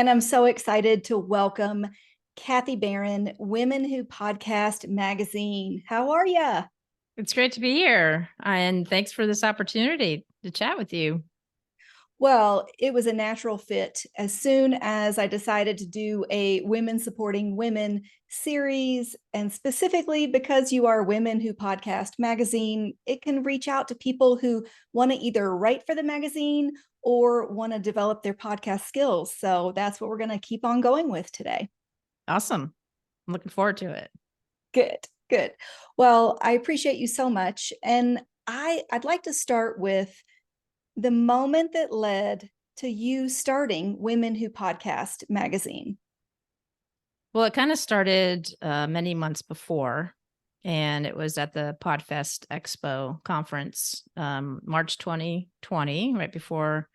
And I'm so excited to welcome Kathy Barron, Women Who Podcast Magazine. How are you? It's great to be here. And thanks for this opportunity to chat with you. Well, it was a natural fit as soon as I decided to do a Women Supporting Women series. And specifically because you are Women Who Podcast Magazine, it can reach out to people who want to either write for the magazine or want to develop their podcast skills. So that's what we're going to keep on going with today. Awesome. I'm looking forward to it. Good. Well, I appreciate you so much. And I'd like to start with the moment that led to you starting Women Who Podcast magazine. Well, it kind of started many months before, and it was at the Podfest Expo conference, March 2020, right before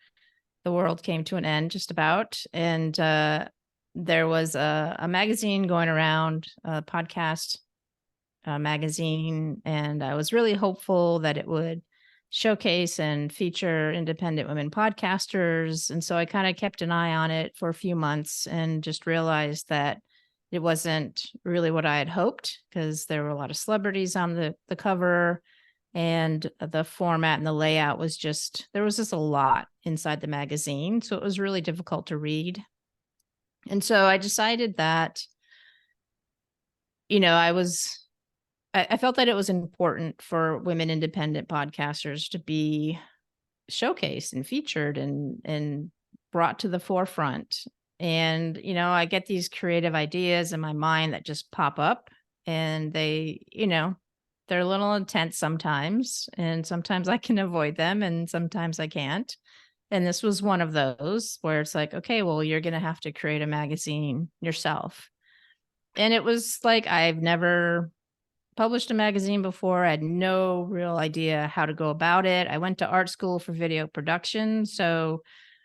the world came to an end, just about. And there was a magazine going around, a podcast magazine, and I was really hopeful that it would showcase and feature independent women podcasters. And so I kind of kept an eye on it for a few months and just realized that it wasn't really what I had hoped, because there were a lot of celebrities on the cover, and the format and the layout was there was just a lot inside the magazine. So it was really difficult to read. And so I decided that, I felt that it was important for women independent podcasters to be showcased and featured and brought to the forefront. And, I get these creative ideas in my mind that just pop up, and they're a little intense sometimes, and sometimes I can avoid them and sometimes I can't. And this was one of those where it's like, okay, well, you're going to have to create a magazine yourself. And it was like, I've never published a magazine before. I had no real idea how to go about it. I went to art school for video production, so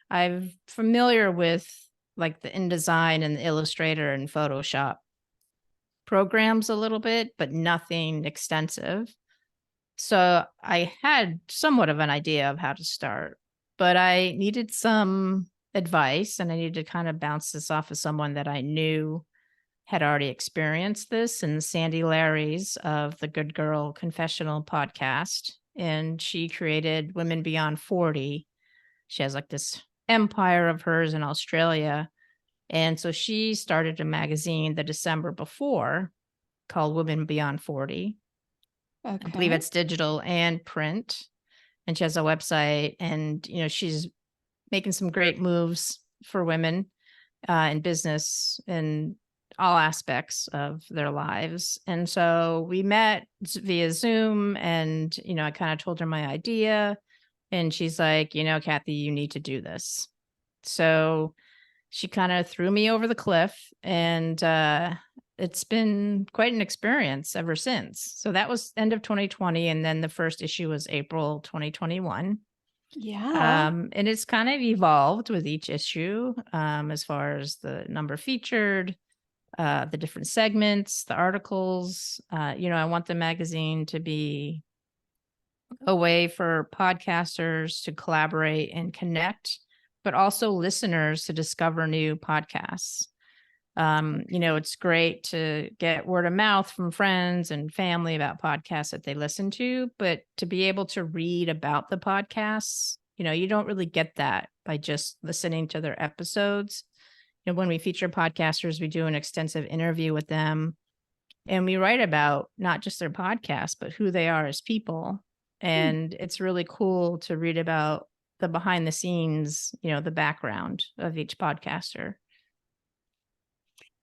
I'm familiar with like the InDesign and the Illustrator and Photoshop programs a little bit, but nothing extensive. So I had somewhat of an idea of how to start, but I needed some advice, and I needed to kind of bounce this off of someone that I knew had already experienced this, and Sandy Larry's of the Good Girl Confessional podcast. And she created Women Beyond 40. She has like this empire of hers in Australia. And so she started a magazine the December before called Women Beyond 40. Okay. I believe it's digital and print. And she has a website, and, she's making some great moves for women in business and all aspects of their lives. And so we met via Zoom, and, I kind of told her my idea, and she's like, Kathy, you need to do this. So she kind of threw me over the cliff, and it's been quite an experience ever since. So that was end of 2020. And then the first issue was April 2021. Yeah. And it's kind of evolved with each issue, as far as the number featured, the different segments, the articles. I want the magazine to be a way for podcasters to collaborate and connect, but also listeners to discover new podcasts. It's great to get word of mouth from friends and family about podcasts that they listen to, but to be able to read about the podcasts, you don't really get that by just listening to their episodes. When we feature podcasters, we do an extensive interview with them, and we write about not just their podcast, but who they are as people. And it's really cool to read about the behind the scenes, the background of each podcaster.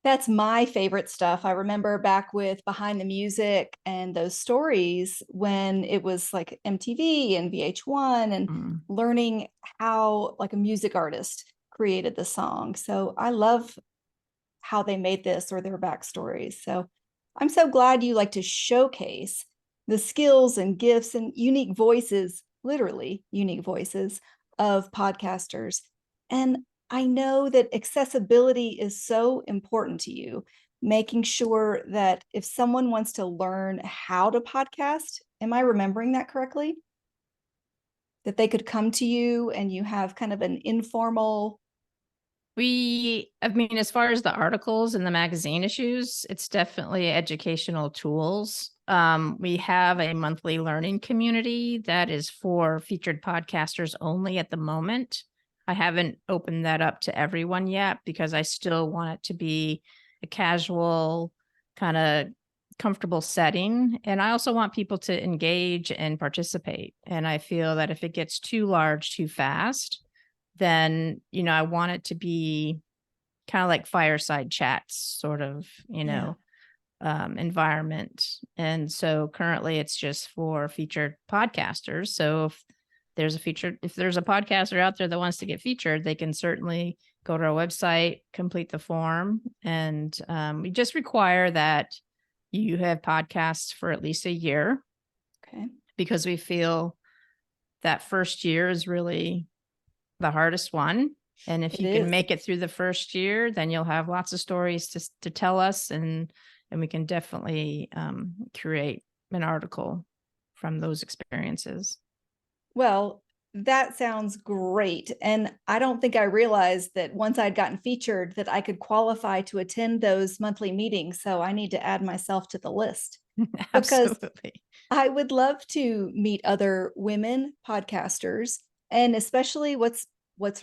That's my favorite stuff. I remember back with Behind the Music and those stories when it was like MTV and VH1 and learning how like a music artist created the song. So I love how they made this or their backstories. So I'm so glad you like to showcase the skills and gifts and unique voices, literally unique voices of podcasters. And I know that accessibility is so important to you, making sure that if someone wants to learn how to podcast, am I remembering that correctly? That they could come to you and you have kind of an informal I mean, as far as the articles and the magazine issues, it's definitely educational tools. We have a monthly learning community that is for featured podcasters only at the moment. I haven't opened that up to everyone yet because I still want it to be a casual, kind of comfortable setting. And I also want people to engage and participate. And I feel that if it gets too large too fast, then, I want it to be kind of like fireside chats sort of, Yeah. environment. And so currently it's just for featured podcasters. So if there's a podcaster out there that wants to get featured, they can certainly go to our website, complete the form. And we just require that you have podcasts for at least a year. Okay. Because we feel that first year is really the hardest one. And if It you can is. make it through the first year, then you'll have lots of stories to tell us, and we can definitely create an article from those experiences. Well, that sounds great. And I don't think I realized that once I'd gotten featured that I could qualify to attend those monthly meetings. So I need to add myself to the list because Absolutely. I would love to meet other women podcasters. And especially what's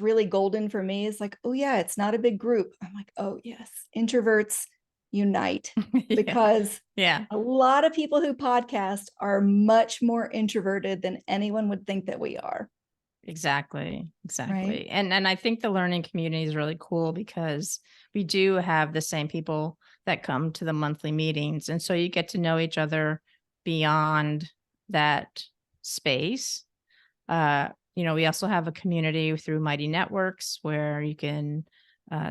really golden for me is like, oh yeah, it's not a big group. I'm like, oh yes, introverts unite. Yeah. Because Yeah. a lot of people who podcast are much more introverted than anyone would think that we are. Exactly. Right. Exactly. And I think the learning community is really cool because we do have the same people that come to the monthly meetings. And so you get to know each other beyond that space. We also have a community through Mighty Networks where you can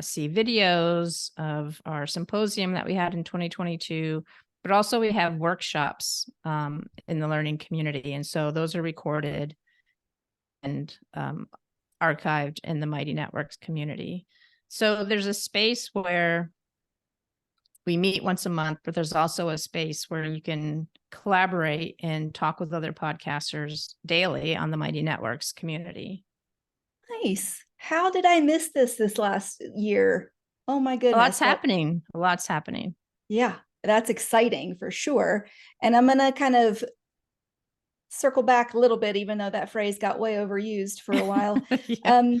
see videos of our symposium that we had in 2022, but also we have workshops in the learning community. And so those are recorded and archived in the Mighty Networks community. So there's a space where we meet once a month, but there's also a space where you can collaborate and talk with other podcasters daily on the Mighty Networks community. Nice. How did I miss this last year? Oh my goodness. A lot's happening. Yeah, that's exciting for sure. And I'm going to kind of circle back a little bit, even though that phrase got way overused for a while. Yeah.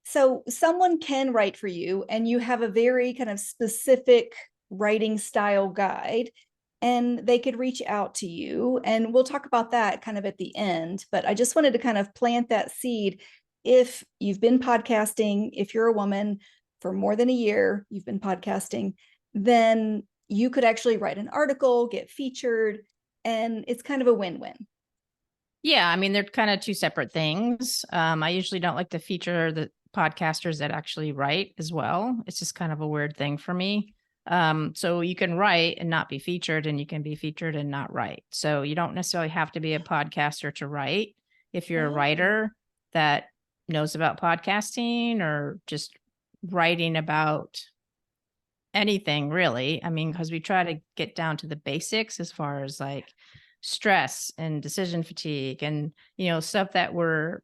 So someone can write for you and you have a very kind of specific writing style guide, and they could reach out to you. And we'll talk about that kind of at the end. But I just wanted to kind of plant that seed. If you've been podcasting, if you're a woman for more than a year, you've been podcasting, then you could actually write an article, get featured, and it's kind of a win-win. Yeah, I mean, they're kind of two separate things. I usually don't like to feature the podcasters that actually write as well. It's just kind of a weird thing for me. So you can write and not be featured, and you can be featured and not write. So you don't necessarily have to be a podcaster to write. If you're a writer that knows about podcasting or just writing about anything really, I mean, because we try to get down to the basics as far as like stress and decision fatigue and stuff that we're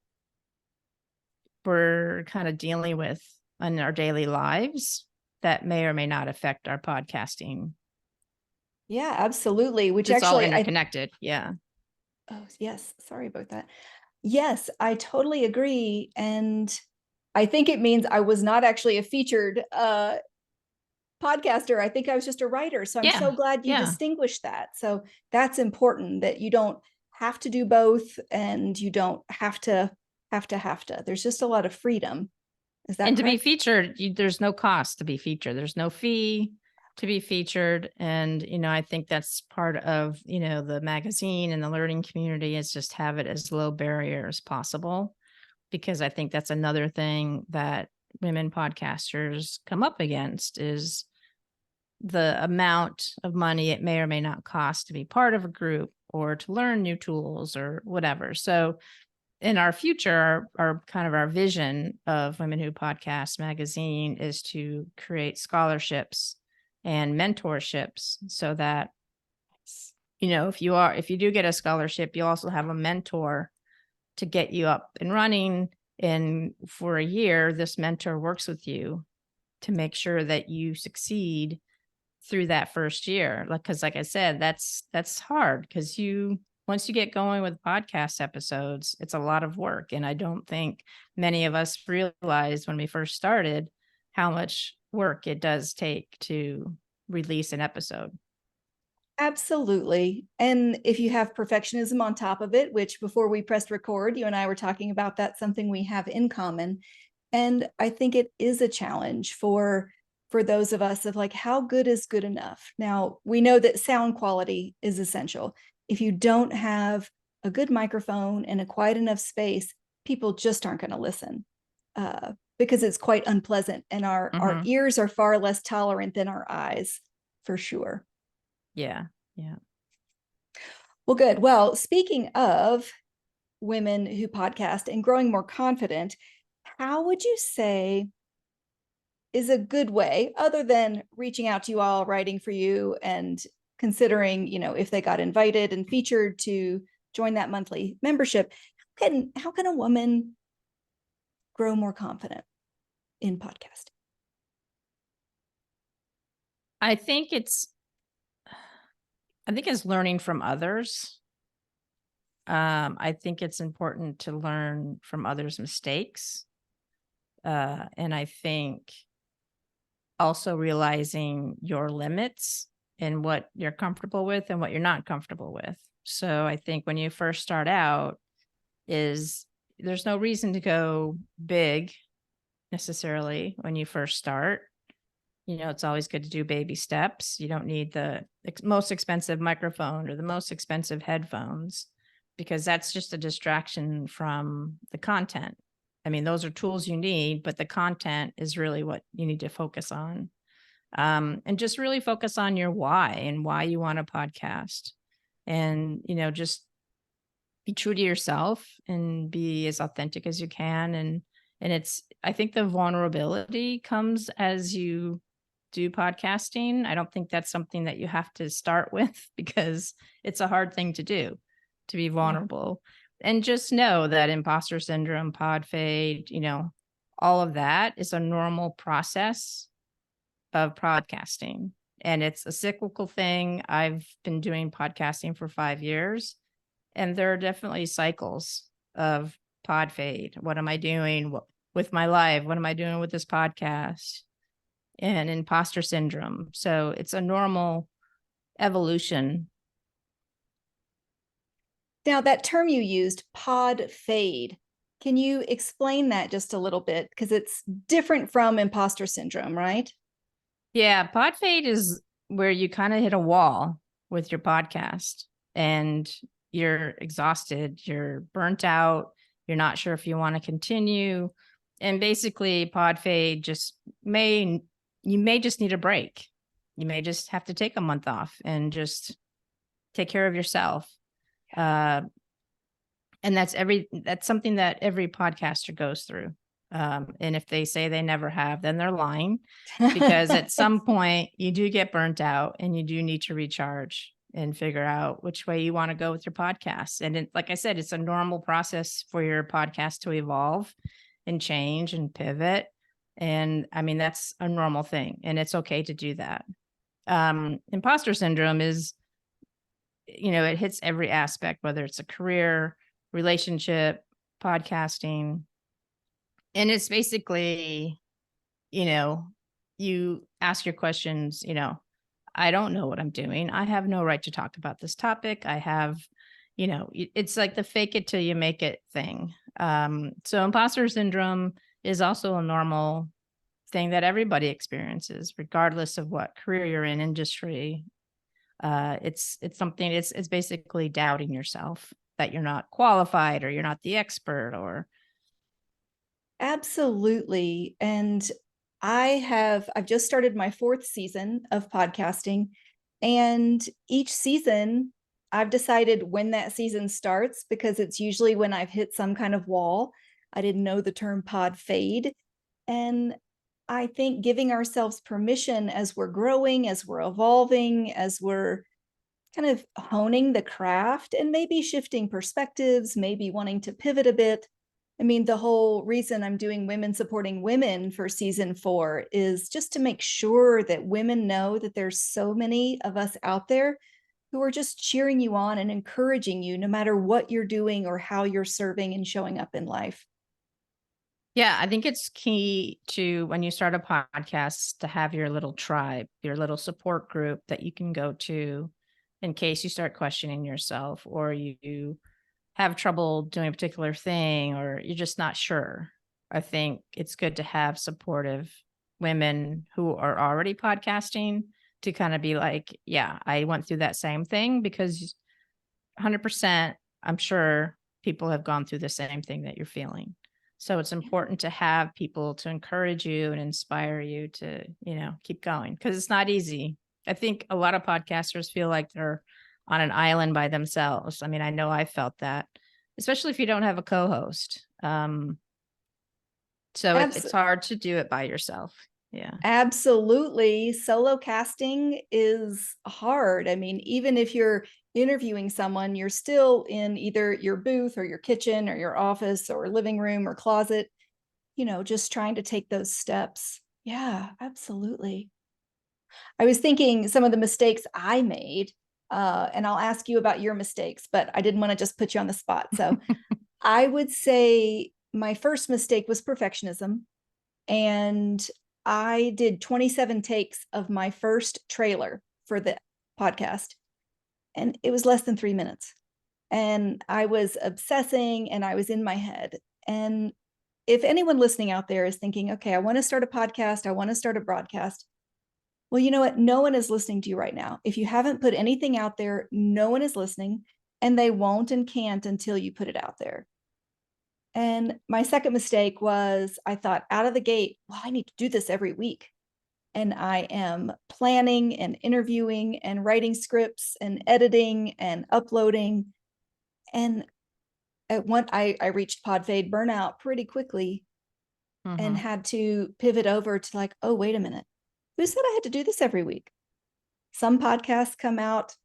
kind of dealing with in our daily lives that may or may not affect our podcasting. Yeah, absolutely. Which It's all actually interconnected. Yeah. Oh, yes. Sorry about that. Yes, I totally agree. And I think it means I was not actually a featured podcaster. I think I was just a writer. So I'm so glad you distinguished that. So that's important, that you don't have to do both and you don't have to. There's just a lot of freedom. Is that And to be correct? featured, there's no cost to be featured. There's no fee to be featured. And, I think that's part of, the magazine and the learning community is just have it as low barrier as possible. Because I think that's another thing that women podcasters come up against is the amount of money it may or may not cost to be part of a group or to learn new tools or whatever. So in our future, our kind of our vision of Women Who Podcast magazine is to create scholarships and mentorships so that, if you do get a scholarship, you'll also have a mentor to get you up and running And for a year, this mentor works with you to make sure that you succeed through that first year. Because like I said, that's hard, because once you get going with podcast episodes, it's a lot of work. And I don't think many of us realized when we first started how much work it does take to release an episode. Absolutely. And if you have perfectionism on top of it, which before we pressed record, you and I were talking about, that's something we have in common. And I think it is a challenge for those of us of like, how good is good enough? Now, we know that sound quality is essential. If you don't have a good microphone and a quiet enough space, people just aren't going to listen, because it's quite unpleasant, and our ears are far less tolerant than our eyes, for sure. Yeah. Yeah. Well, good. Well, speaking of women who podcast and growing more confident, how would you say is a good way, other than reaching out to you all, writing for you, and considering, if they got invited and featured to join that monthly membership, how can a woman grow more confident in podcasting? I think it's learning from others. I think it's important to learn from others' mistakes. And I think also realizing your limits and what you're comfortable with and what you're not comfortable with. So I think when you first start out, there's no reason to go big necessarily when you first start. It's always good to do baby steps. You don't need the most expensive microphone or the most expensive headphones, because that's just a distraction from the content. I mean, those are tools you need, but the content is really what you need to focus on. And just really focus on your why and why you want a podcast. And, just be true to yourself and be as authentic as you can. And I think the vulnerability comes as you do podcasting. I don't think that's something that you have to start with, because it's a hard thing to do, to be vulnerable. And just know that imposter syndrome, pod fade, all of that is a normal process of podcasting. And it's a cyclical thing. I've been doing podcasting for 5 years, and there are definitely cycles of pod fade. What am I doing with my life? What am I doing with this podcast? And imposter syndrome. So it's a normal evolution. Now, that term you used, pod fade, can you explain that just a little bit? Because it's different from imposter syndrome, right? Yeah, pod fade is where you kind of hit a wall with your podcast and you're exhausted, you're burnt out, you're not sure if you want to continue. And basically, pod fade you may just need a break. You may just have to take a month off and just take care of yourself. And that's something that every podcaster goes through. And if they say they never have, then they're lying, because at some point you do get burnt out and you do need to recharge and figure out which way you want to go with your podcast. And like I said, it's a normal process for your podcast to evolve and change and pivot. And I mean, that's a normal thing, and it's okay to do that. Imposter syndrome is, it hits every aspect, whether it's a career, relationship, podcasting. And it's basically, you ask your questions, I don't know what I'm doing. I have no right to talk about this topic. I have, it's like the fake it till you make it thing. So imposter syndrome is also a normal thing that everybody experiences, regardless of what career you're in, industry. It's something, it's basically doubting yourself that you're not qualified or you're not the expert or. Absolutely. And I've just started my 4th season of podcasting, and each season I've decided when that season starts, because it's usually when I've hit some kind of wall. I didn't know the term pod fade. And I think giving ourselves permission as we're growing, as we're evolving, as we're kind of honing the craft and maybe shifting perspectives, maybe wanting to pivot a bit. I mean, the whole reason I'm doing Women Supporting Women for season 4 is just to make sure that women know that there's so many of us out there who are just cheering you on and encouraging you no matter what you're doing or how you're serving and showing up in life. Yeah, I think it's key to when you start a podcast to have your little tribe, your little support group that you can go to in case you start questioning yourself or you have trouble doing a particular thing or you're just not sure. I think it's good to have supportive women who are already podcasting to kind of be like, yeah, I went through that same thing, because 100%, I'm sure people have gone through the same thing that you're feeling. So it's important to have people to encourage you and inspire you to, keep going, because it's not easy. I think a lot of podcasters feel like they're on an island by themselves. I mean, I know I felt that, especially if you don't have a co-host. So it's Abs- hard to do it by yourself. Yeah. Absolutely. Solo casting is hard. I mean, even if you're interviewing someone, you're still in either your booth or your kitchen or your office or living room or closet, just trying to take those steps. Yeah, absolutely. I was thinking some of the mistakes I made, and I'll ask you about your mistakes, but I didn't want to just put you on the spot. So I would say my first mistake was perfectionism. And I did 27 takes of my first trailer for the podcast, and it was less than 3 minutes. And I was obsessing and I was in my head. And if anyone listening out there is thinking, okay, I want to start a podcast, I want to start a broadcast. Well, you know what? No one is listening to you right now. If you haven't put anything out there, no one is listening, and they won't and can't until you put it out there. And my second mistake was I thought out of the gate, well, I need to do this every week. And I am planning and interviewing and writing scripts and editing and uploading. And at one, I reached pod fade burnout pretty quickly and Mm-hmm. had to pivot over to like, oh, wait a minute. Who said I had to do this every week? Some podcasts come out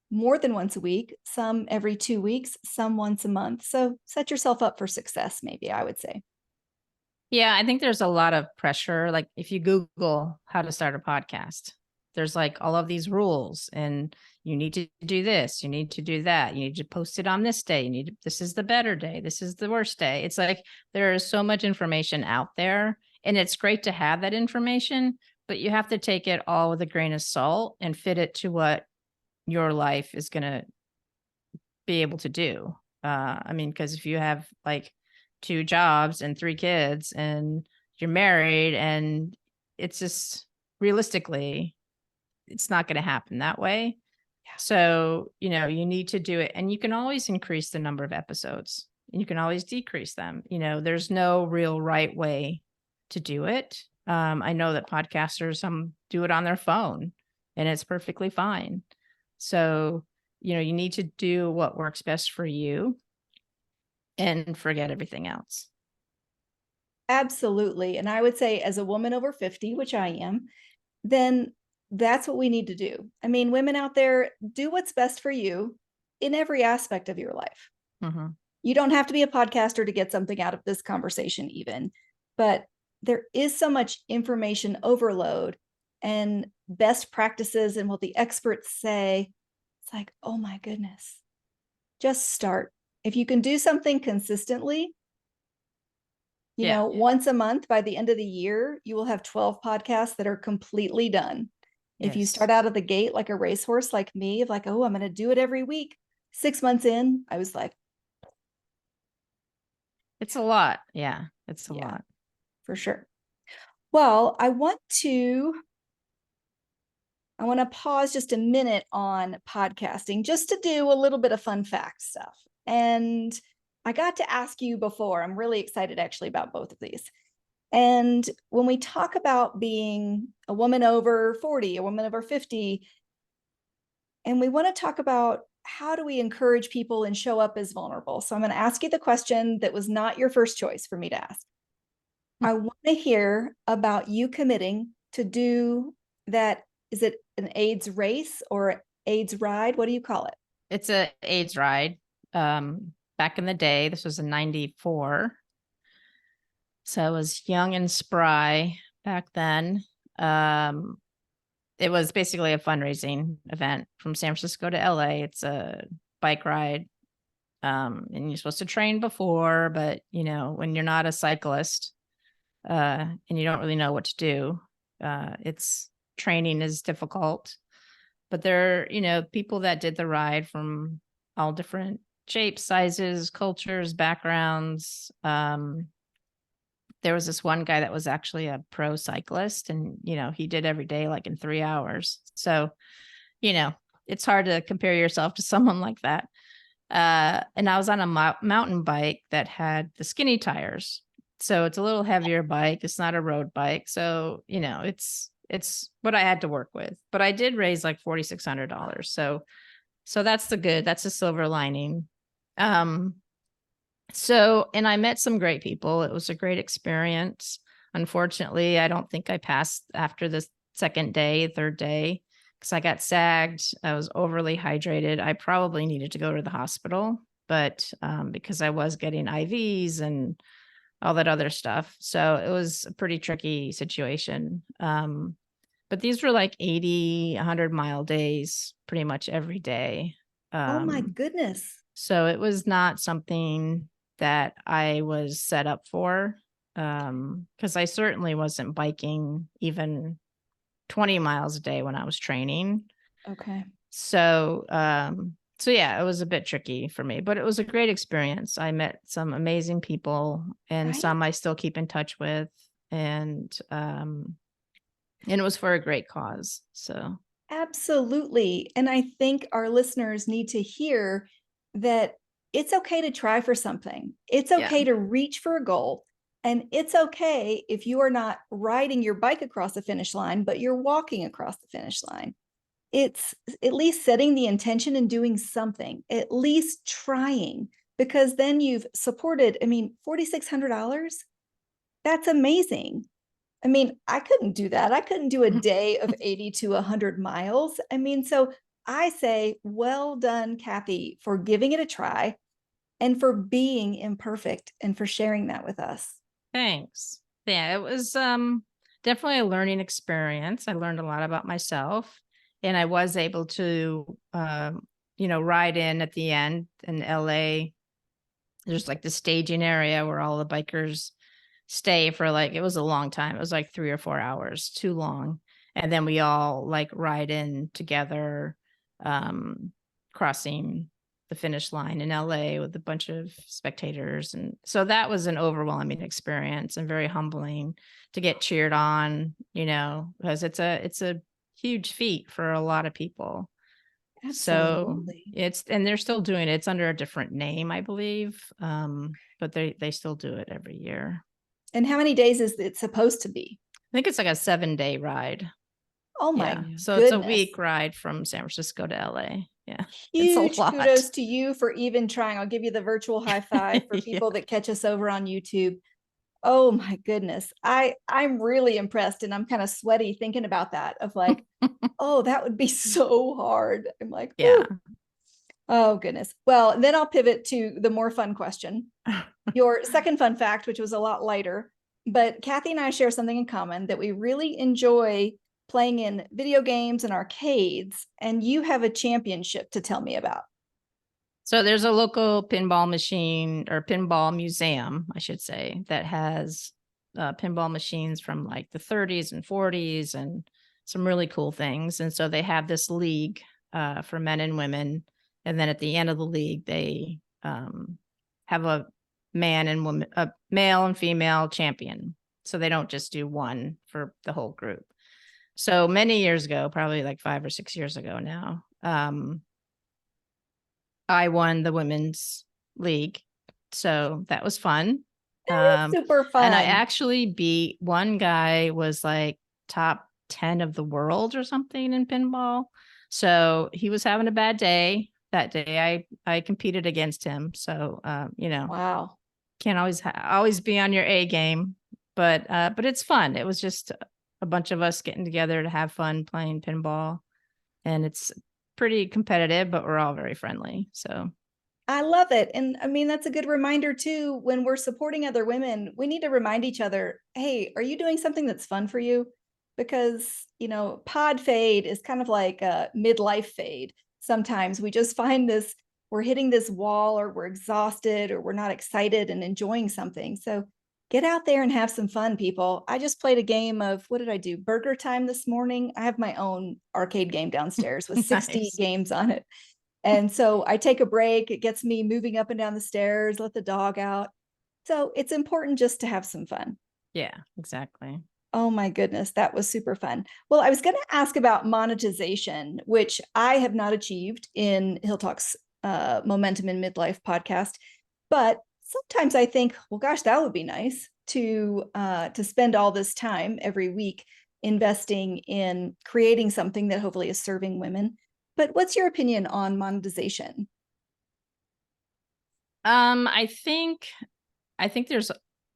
more than once a week, some every 2 weeks, some once a month. So set yourself up for success, maybe I would say. Yeah, I think there's a lot of pressure. Like if you Google how to start a podcast, there's like all of these rules, and you need to do this, you need to do that, you need to post it on this day, this is the better day, this is the worst day. It's like there is so much information out there, and it's great to have that information, but you have to take it all with a grain of salt and fit it to what your life is going to be able to do. I mean, because if you have like 2 jobs and 3 kids and you're married, and it's just realistically, it's not going to happen that way. Yeah. So, you need to do it, and you can always increase the number of episodes and you can always decrease them. There's no real right way to do it. I know that podcasters, some do it on their phone and it's perfectly fine. So, you need to do what works best for you and forget everything else. Absolutely. And I would say, as a woman over 50, which I am, then that's what we need to do. I mean, women out there, do what's best for you in every aspect of your life. Mm-hmm. You don't have to be a podcaster to get something out of this conversation, even, but there is so much information overload and best practices and what the experts say. It's like, oh my goodness, just start. If you can do something consistently, Yeah. once a month, by the end of the year, you will have 12 podcasts that are completely done. If you Yes. start out of the gate like a racehorse like me, of like, oh, I'm going to do it every week, 6 months in, I was like, It's a lot. Yeah. It's a yeah, lot. for sure. Well, I want to pause just a minute on podcasting just to do a little bit of fun fact stuff. And I got to ask you before, I'm really excited actually about both of these. And when we talk about being a woman over 40, a woman over 50, and we want to talk about how do we encourage people and show up as vulnerable. So I'm going to ask you the question that was not your first choice for me to ask. I want to hear about you committing to do that. Is it an AIDS race or AIDS ride? What do you call it? It's a AIDS ride. back in the day. This was in 94. So I was young and spry back then. It was basically a fundraising event from San Francisco to LA. It's a bike ride. And you're supposed to train before, but when you're not a cyclist, and you don't really know what to do, it's training is difficult. But there are, people that did the ride from all different shapes, sizes, cultures, backgrounds. There was this one guy that was actually a pro cyclist, and he did every day like in 3 hours. So, it's hard to compare yourself to someone like that. And I was on a mountain bike that had the skinny tires. So it's a little heavier bike. It's not a road bike. So, it's what I had to work with. But I did raise like $4,600. So that's the silver lining. And I met some great people. It was a great experience. Unfortunately, I don't think I passed after the second day, third day, because I got sagged. I was overly hydrated. I probably needed to go to the hospital, but because I was getting IVs and all that other stuff. So it was a pretty tricky situation. But these were like 80, 100-mile days pretty much every day. Oh my goodness. So it was not something that I was set up for, because I certainly wasn't biking even 20 miles a day when I was training. Okay. So yeah, it was a bit tricky for me, but it was a great experience. I met some amazing people, and Right? some I still keep in touch with, and it was for a great cause. So Absolutely. And I think our listeners need to hear that it's okay to try for something. It's yeah, okay to reach for a goal. And it's okay if you are not riding your bike across the finish line, but you're walking across the finish line. It's at least setting the intention and doing something, at least trying, because then you've supported, $4,600. That's amazing. I couldn't do that. I couldn't do a day of 80 to 100 miles. So I say, well done, Kathy, for giving it a try and for being imperfect and for sharing that with us. thanks. Yeah, it was definitely a learning experience. I learned a lot about myself, and I was able to ride in at the end in LA. There's like the staging area where all the bikers stay for it was a long time. It was like 3 or 4 hours, too long. And then we all like ride in together, crossing the finish line in LA with a bunch of spectators. And so that was an overwhelming experience and very humbling to get cheered on, because it's a huge feat for a lot of people. Absolutely. So and they're still doing it. It's under a different name, I believe. But they still do it every year. And how many days is it supposed to be? I think it's like a 7-day ride. Oh my Yeah. So it's a goodness. week ride from San Francisco to LA. Yeah. It's Huge a lot. kudos to you for even trying. I'll give you the virtual high five for people that catch us over on YouTube. Oh my goodness. I'm really impressed, and I'm kind of sweaty thinking about that of like, oh, that would be so hard. I'm like, yeah. Oh goodness. Well, then I'll pivot to the more fun question. Your second fun fact, which was a lot lighter, but Kathy and I share something in common, that we really enjoy playing in video games and arcades, and you have a championship to tell me about. So there's a local pinball machine, or pinball museum, I should say, that has pinball machines from like the 30s and 40s and some really cool things. And so they have this league for men and women. And then at the end of the league, they have a male and female champion. So they don't just do one for the whole group. So many years ago, probably like 5 or 6 years ago now, I won the women's league. So that was fun. Super fun. And I actually beat one guy, was like top 10 of the world or something in pinball. So he was having a bad day. That day I competed against him. So, wow. Can't always be on your A game, but it's fun. It was just a bunch of us getting together to have fun playing pinball, and it's pretty competitive, but we're all very friendly. So I love it. And I mean, that's a good reminder too. When we're supporting other women, we need to remind each other, hey, are you doing something that's fun for you? Because, pod fade is kind of like a midlife fade. Sometimes we just find this, we're hitting this wall, or we're exhausted, or we're not excited and enjoying something. So get out there and have some fun, people. I just played a game of, what did I do? Burger Time this morning. I have my own arcade game downstairs with 60 Nice. games on it. And so I take a break. It gets me moving up and down the stairs, let the dog out. So it's important just to have some fun. Yeah, exactly. Oh my goodness, that was super fun. Well, I was going to ask about monetization, which I have not achieved in Hill Talk's Momentum in Midlife podcast. But sometimes I think, well, gosh, that would be nice to spend all this time every week investing in creating something that hopefully is serving women. But what's your opinion on monetization? I think there's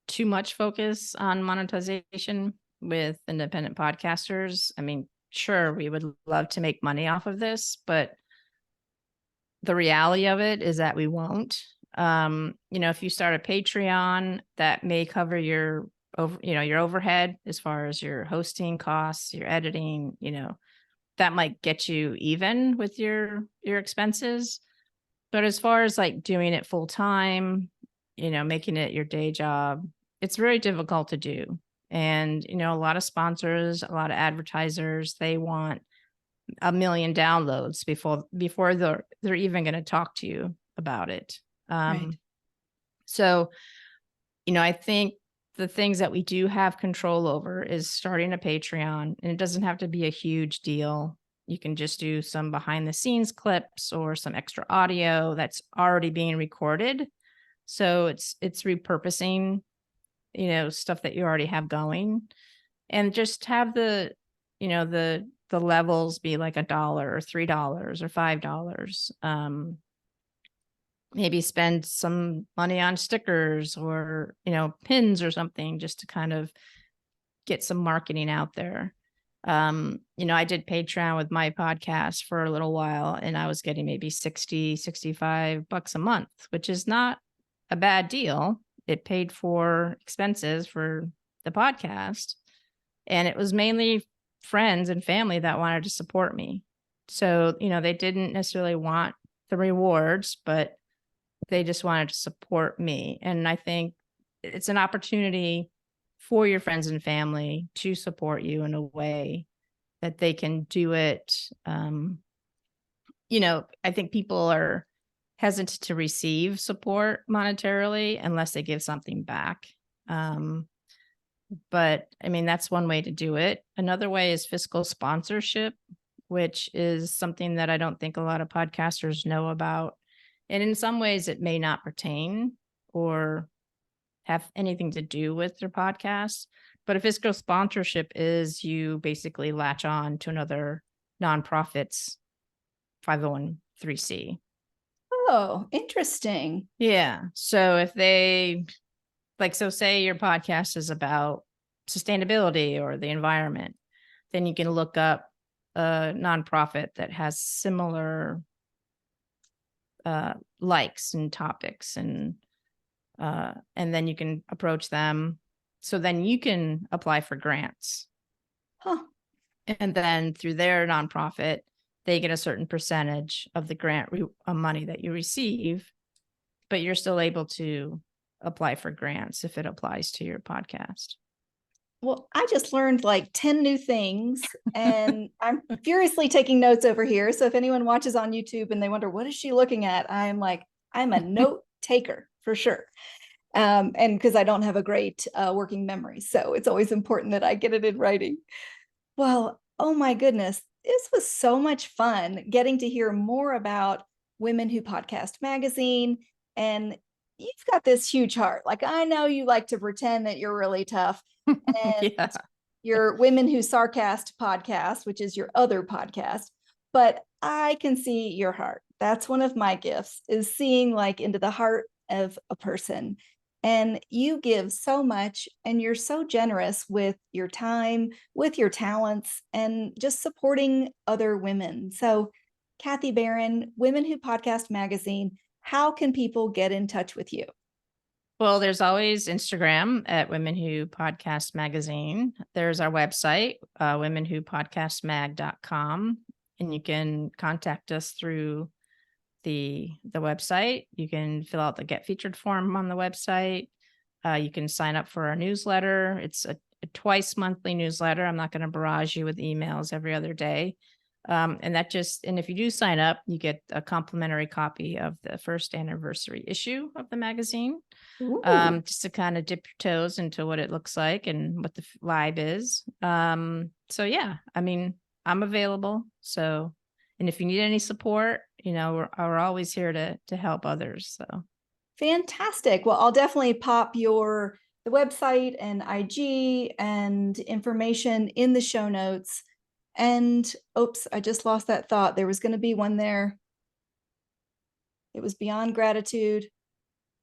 too much focus on monetization with independent podcasters. I mean, sure, we would love to make money off of this, but the reality of it is that we won't. If you start a Patreon, that may cover your your overhead as far as your hosting costs, your editing, that might get you even with your expenses. But as far as like doing it full time, making it your day job, it's very difficult to do. And, a lot of sponsors, a lot of advertisers, they want a million downloads before they're even going to talk to you about it. Right. So, I think the things that we do have control over is starting a Patreon, and it doesn't have to be a huge deal. You can just do some behind the scenes clips or some extra audio that's already being recorded. So it's repurposing, stuff that you already have going, and just have the levels be like $1 or $3 or $5. Maybe spend some money on stickers or, pins or something just to kind of get some marketing out there. I did Patreon with my podcast for a little while, and I was getting maybe 60, $65 a month, which is not a bad deal. It paid for expenses for the podcast, and it was mainly friends and family that wanted to support me. So, they didn't necessarily want the rewards, but they just wanted to support me. And I think it's an opportunity for your friends and family to support you in a way that they can do it. I think people are hesitant to receive support monetarily unless they give something back. But I mean, that's one way to do it. Another way is fiscal sponsorship, which is something that I don't think a lot of podcasters know about. And in some ways, it may not pertain or have anything to do with their podcast. But a fiscal sponsorship is you basically latch on to another nonprofit's 501(c)(3). Oh, interesting. Yeah. So if they say your podcast is about sustainability or the environment, then you can look up a nonprofit that has similar likes and topics, and then you can approach them. So then you can apply for grants. Huh. And then through their nonprofit, they get a certain percentage of the grant money that you receive, but you're still able to apply for grants if it applies to your podcast. Well, I just learned like 10 new things, and I'm furiously taking notes over here. So if anyone watches on YouTube and they wonder, what is she looking at? I'm a note taker for sure. And because I don't have a great working memory. So it's always important that I get it in writing. Well, oh my goodness. This was so much fun getting to hear more about Women Who Podcast magazine. And you've got this huge heart. Like, I know you like to pretend that you're really tough. And Yeah. your Women Who Sarcast podcast, which is your other podcast, but I can see your heart. That's one of my gifts, is seeing like into the heart of a person. And you give so much, and you're so generous with your time, with your talents, and just supporting other women. So, Kathy Barron, Women Who Podcast magazine, how can people get in touch with you? Well, there's always Instagram at Women Who Podcast Magazine. There's our website, womenwhopodcastmag.com, and you can contact us through the website. You can fill out the Get Featured form on the website. You can sign up for our newsletter. It's a twice monthly newsletter. I'm not going to barrage you with emails every other day. And if you do sign up, you get a complimentary copy of the first anniversary issue of the magazine, just to kind of dip your toes into what it looks like and what the vibe is. So yeah, I mean, I'm available. So, and if you need any support, we're always here to help others. So fantastic. Well, I'll definitely pop the website and IG and information in the show notes. And oops, I just lost that thought. There was going to be one there. It was beyond gratitude.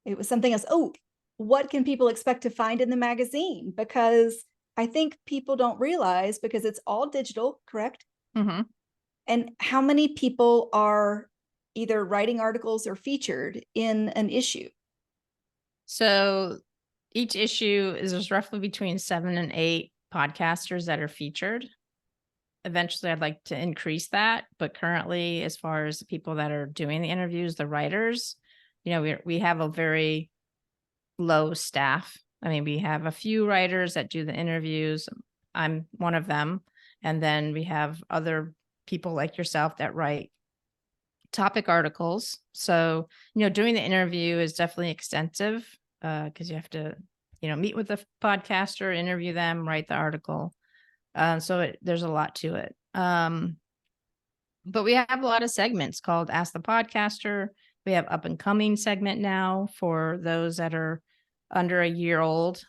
It was something else. Oh, what can people expect to find in the magazine? Because I think people don't realize, because it's all digital, correct? Mm-hmm. And how many people are either writing articles or featured in an issue? So each issue is there's roughly between 7 and 8 podcasters that are featured. Eventually, I'd like to increase that. But currently, as far as the people that are doing the interviews, the writers, we have a very low staff. I mean, we have a few writers that do the interviews. I'm one of them. And then we have other people like yourself that write topic articles. So, doing the interview is definitely extensive because you have to, meet with the podcaster, interview them, write the article. There's a lot to it. But we have a lot of segments called Ask the Podcaster. We have up and coming segment now for those that are under a year old,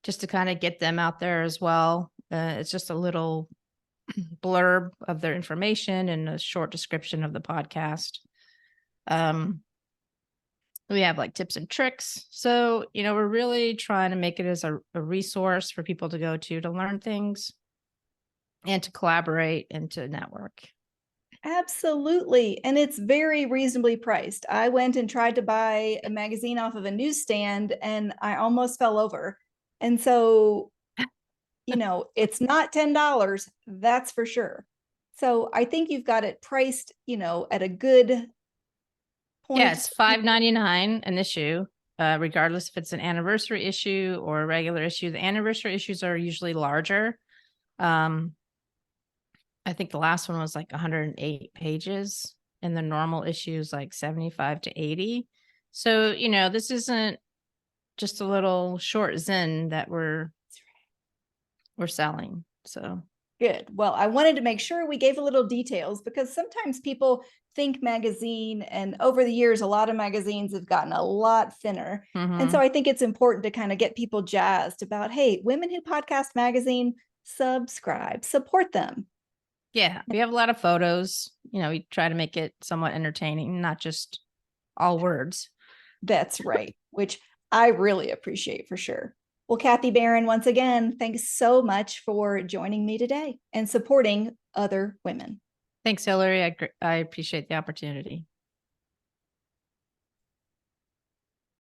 just to kind of get them out there as well. It's just a little blurb of their information and a short description of the podcast. We have like tips and tricks. So, we're really trying to make it as a resource for people to go to learn things and to collaborate and to network. Absolutely. And it's very reasonably priced. I went and tried to buy a magazine off of a newsstand and I almost fell over. And so, it's not $10, that's for sure. So I think you've got it priced, at a good point. Yeah, it's $5.99 an issue, regardless if it's an anniversary issue or a regular issue. The anniversary issues are usually larger. I think the last one was like 108 pages and the normal issue is like 75 to 80. So, this isn't just a little short zine that we're selling. So good. Well, I wanted to make sure we gave a little details because sometimes people think magazine, and over the years, a lot of magazines have gotten a lot thinner. mm-hmm. And so I think it's important to kind of get people jazzed about, hey, Women Who Podcast Magazine, subscribe, support them. Yeah, we have a lot of photos. We try to make it somewhat entertaining, not just all words. That's right, which I really appreciate for sure. Well, Kathy Barron, once again, thanks so much for joining me today and supporting other women. Thanks, Hillary. I appreciate the opportunity.